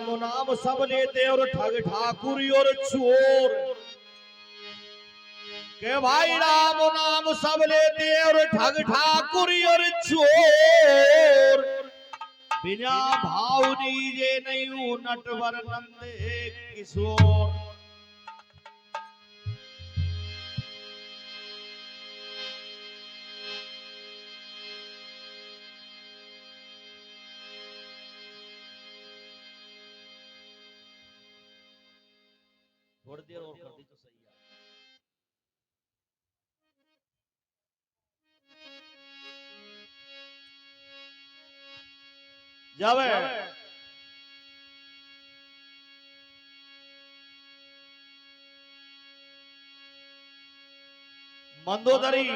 राम नाम सब लेते और ठग ठाकुरी और चोर के भाई राम नाम सब लेते और ठग ठाकुरी और चोर बिना भाव दीजे नहीं नटवर नंदे किशोर। थोड़ी देर और कर दी तो सही है। जावे मंदोदरी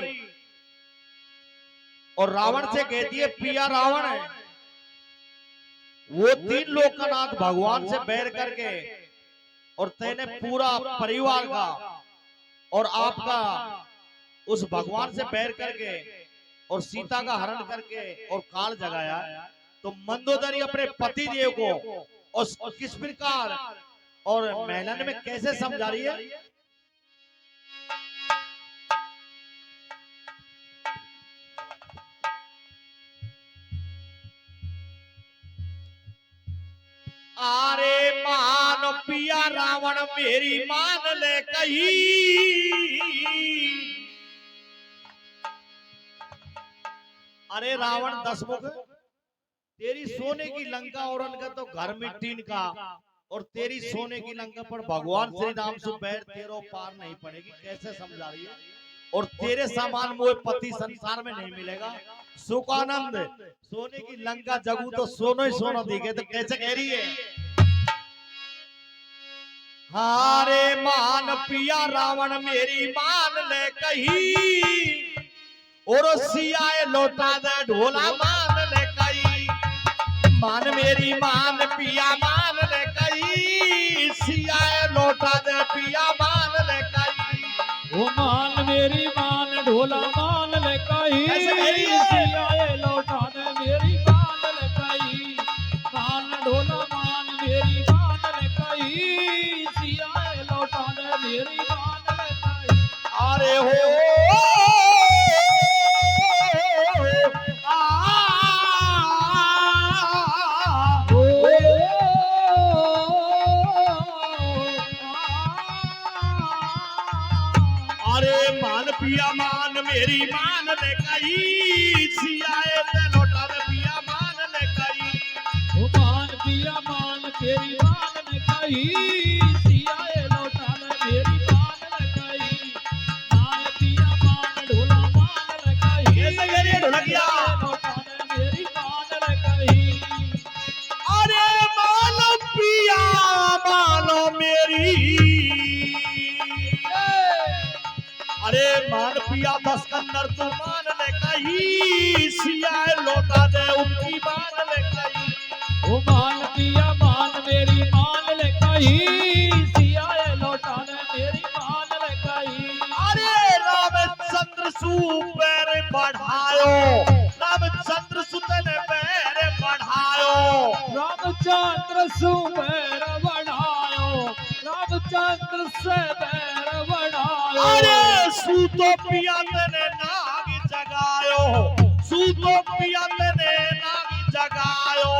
और रावण से कहती है पिया रावण है वो तीन लोकनाथ भगवान से बैर करके और तेने पूरा परिवार का और आपका उस भगवान से बैर करके और सीता का हरण करके और काल जगाया। तो मंदोदरी अपने पति देव को और किस प्रकार और महलन में कैसे समझा रही है। आरे मान पिया रावण मेरी मान ले कही। अरे रावण दसमुख तेरी सोने की लंका और उनका तो घर में टीन का और तेरी सोने की लंका पर भगवान श्री राम से बैर तेरो पार नहीं पड़ेगी कैसे समझा रही है। और तेरे समान मोह पति संसार में नहीं मिलेगा सुखानंद सोने की लंका जगू तो सोनो ही सोना दिखे तो कैसे कह रही है। हारे मान पिया रावण मेरी मान ले कही और सियाए लौटा दे ढोला मान ले कही। मान मेरी मान पिया मान ले कही सियाए लौटा दे पिया मान ले कही। वो मान मेरी मान ढोला मान ले कही सियाए लौटा दे मेरी मान ले कही। मान ढोला मान मेरी मान ले कही सियाए लौटा दे मेरी मान ले कही। अरे हो पिया मान मेरी मान ले कही सियाए ते लौटा दे पिया मान ले कही। ओ मान पिया मान तेरी मान ले कही सियाए लौटा दे मेरी मान ले कही। मान पिया मान ढोला मान ले कही ऐसे करिए ढोलकिया लौटा दे मेरी मान ले कही। अरे मान पिया मानो मेरी अरे मान पिया दस कंदर तू मान ले कही सियाए लौटा दे उनकी मान ले कही। ओ मान पिया मान मेरी मान ले कही सियाए लौटा दे मेरी मान ले कही। अरे रामचंद्र सु पैर बढ़ायो रामचंद्र सु तेने पैर बढ़ायो रामचंद्र सु पैर बढ़ायो रामचंद्र से पैर बढ़ायो। अरे सूतो पिया तेने नाग जगायो सूतो पिया तेने नाग जगायो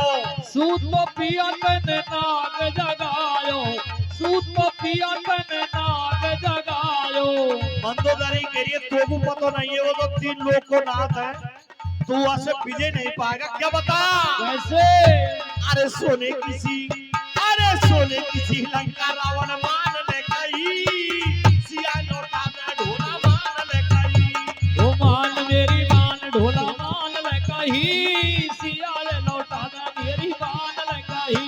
सूतो पिया तेने नाग जगायो सूतो पिया तेने नाग जगायो। मंदोदरी के लिए तो पता नहीं है वो तो तीन लोग को नाथ है तू ऐसे विजय नहीं पाएगा क्या बता कैसे। अरे सोने किसी लंका रावण मान ले कही सिया लौटा दे ढोला मान ले कही। ओ मान मेरी मान ढोला मान ले कही सियाले लौटा दे मेरी मान ले कही।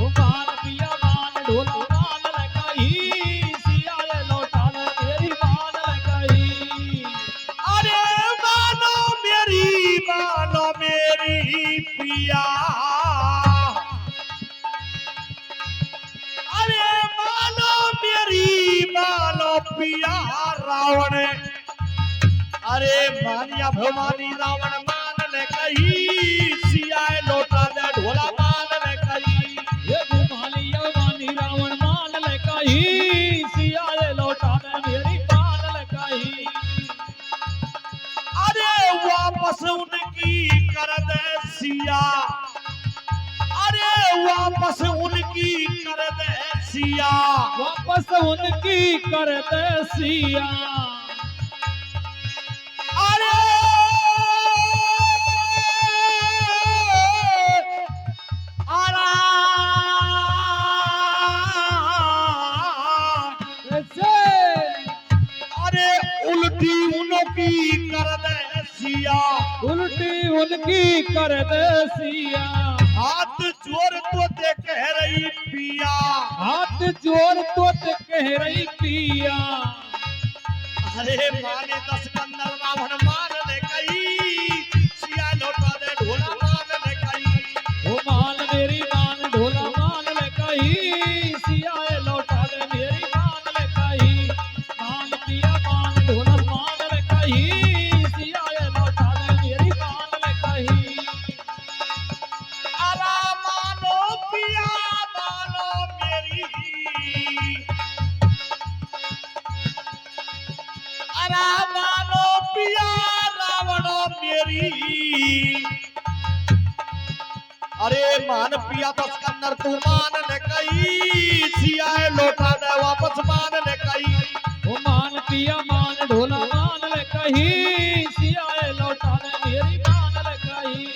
ओ मान पिया मान ढोला मान ले कही सियाले लौटा दे मेरी मान ले कही। अरे मानो मेरी पिया अरे मानो पिया रावण अरे मानिया भवानी रावण मान ले कही सियाए लौटा दे ढोला मान ले कही। ये सिया। वापस उनकी कर दे सिया। अरे ऐसे अरे उल्टी उनकी कर दे सिया। उल्टी उनकी कर दे सिया। हाथ जोर तो दे कह रही पिया। हाथ जोर तो कह रही पिया। अरे माने 10 कंदर रावण मान ले कही। सिया लौटा दे ढोला मान ले कही। वो मान मेरी मान ढोला मान ले कही। सिया लौटा दे मेरी मान ले कही। मान पिया मान ढोला मान ले कही। सिया लौटा दे मेरी मान ले कही। अरे मानो पिया मानो मेरी। अरे मानो पिया रावणो मेरी। अरे मान पिया 10 कंदर तू मान ले कही। सिया लौटा दे वापस मान ले कही। वो मान पिया मान ढोला मान ले कही। सिया लौटा दे मेरी मान ले कही।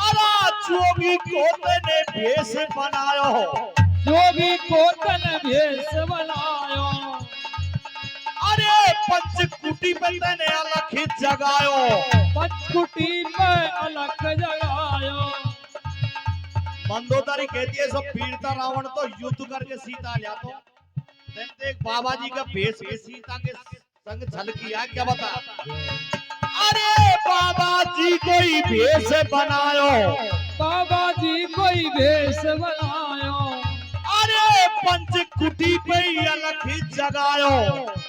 अरे जोगी को तेने भेष बनायो। जोगी को तन भेष बनायो। अरे पंचकुटी पे तेने अलख जगायो। पंचकुटी में अलग जगायो। मंदोदरी कहती है सब पीड़ता रावण तो युद्ध करके सीता लिया तो देख बाबा जी का भेष के सीता के संग झलकिया क्या बता। अरे बाबा जी कोई भेष बनायो। बाबा जी कोई भेष बनायो। अरे पंचकुटी पे ही अलख जगायो।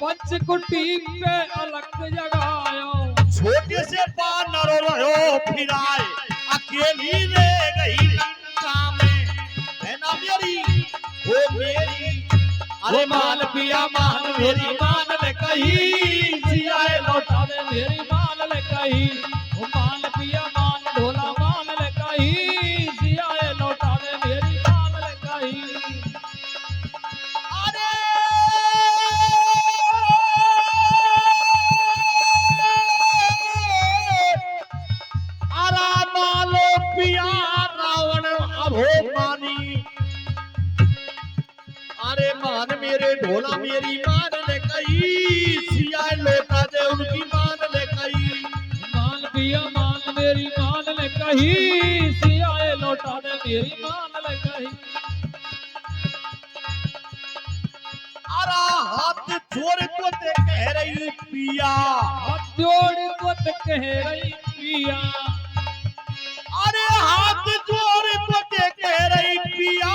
पंचकुटी पे अलग जगायो। छोटे से बानर रहो फिराए अकेली रह गई सामने है ना मेरी वो मेरी। अरे मान पिया मान मेरी मान ले कही। सिया लौटा दे मेरी मान ले कही। वो मान पिया मान ढोला मान ले कही। सिया लौटा दे मेरी मान ले कही। अरे अरे मालो पिया रावण अभो मानी। अरे मान मेरे ढोला मेरी मान ले कही। सिया लौटा दे उनकी मान ले कही। मान पिया मान मेरी मान ले कही। सिया लौटा दे मेरी मान ले कही। अरे हाथ जोड़ तो ते कह रही पिया। हाथ जोड़ तो कह रही पिया। अरे हाथ जोड़ तो ते कह रही पिया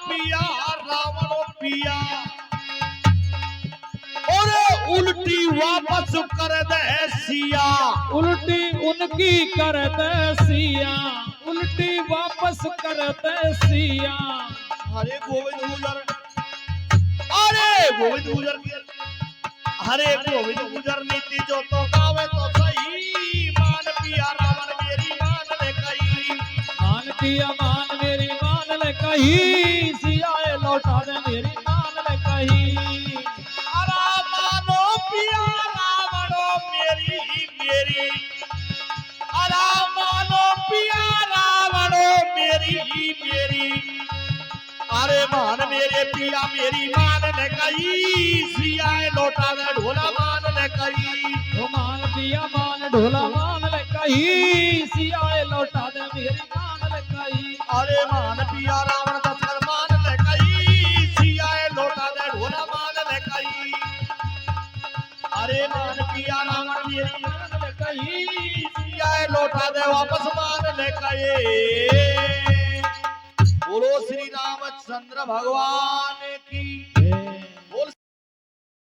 पिया रावण पिया। और उल्टी वापस कर दे सिया। उल्टी उनकी कर दे सिया। उल्टी वापस कर दे सिया। अरे गोविंद गुजर। अरे गोविंद गुजर अरे गोविंद गुजर नीति जो तो गावे तो सही। मान पिया रावण मेरी मान ले कही। मान पिया मान मेरी मान ले कही। सिया लौटा दे मेरी मान ले कही। अरे मानो पिया रावणो मेरी मेरी। अरे मानो पिया रावणो मेरी मेरी। अरे मान मेरे पिया मेरी मान ले कही। सिया लौटा दे ढोला मान ले कही। वो मान पिया मान ढोला मान ले कही। सिया लौटा दे मेरी मान ले कही। अरे मान पिया रावण 10 कंदर मान ले कही। सिया लौटा दे ढोला मान ले कही। अरे मान पिया रावण मेरी मान ले कही। सिया लौटा दे वापस मान ले कही। बोलो श्री रामचंद्र भगवान